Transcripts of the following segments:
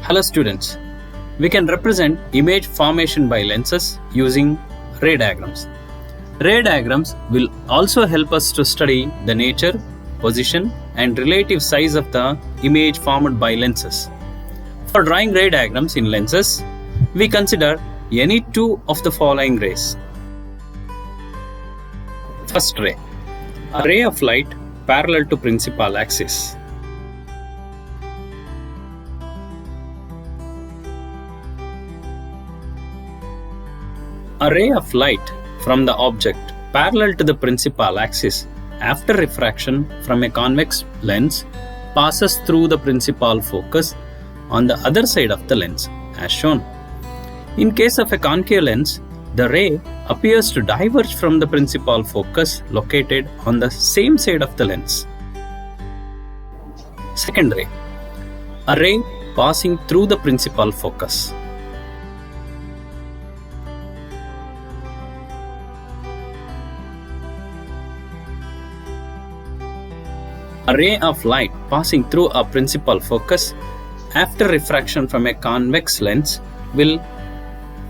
Hello students, we can represent image formation by lenses using ray diagrams. Ray diagrams will also help us to study the nature, position and relative size of the image formed by lenses. For drawing ray diagrams in lenses, we consider any two of the following rays. First ray, a ray of light parallel to principal axis. A ray of light from the object parallel to the principal axis after refraction from a convex lens passes through the principal focus on the other side of the lens as shown. In case of a concave lens, the ray appears to diverge from the principal focus located on the same side of the lens. Second ray, a ray passing through the principal focus. A ray of light passing through a principal focus after refraction from a convex lens will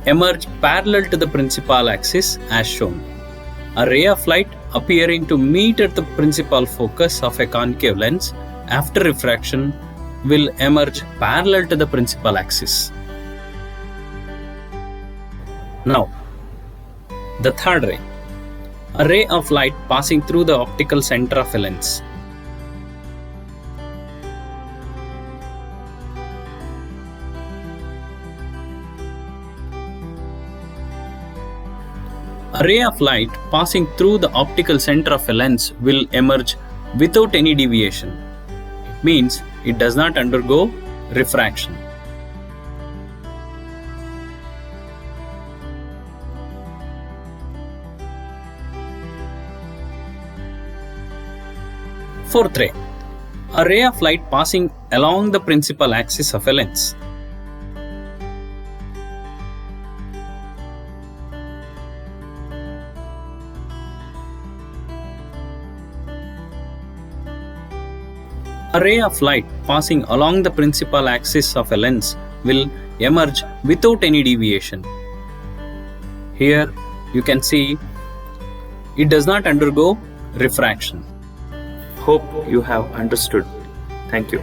emerge parallel to the principal axis as shown. A ray of light appearing to meet at the principal focus of a concave lens after refraction will emerge parallel to the principal axis. Now, the third ray, a ray of light passing through the optical center of a lens. A ray of light passing through the optical center of a lens will emerge without any deviation. It means it does not undergo refraction. Fourth ray, a ray of light passing along the principal axis of a lens. A ray of light passing along the principal axis of a lens will emerge without any deviation. Here you can see it does not undergo refraction. Hope you have understood. Thank you.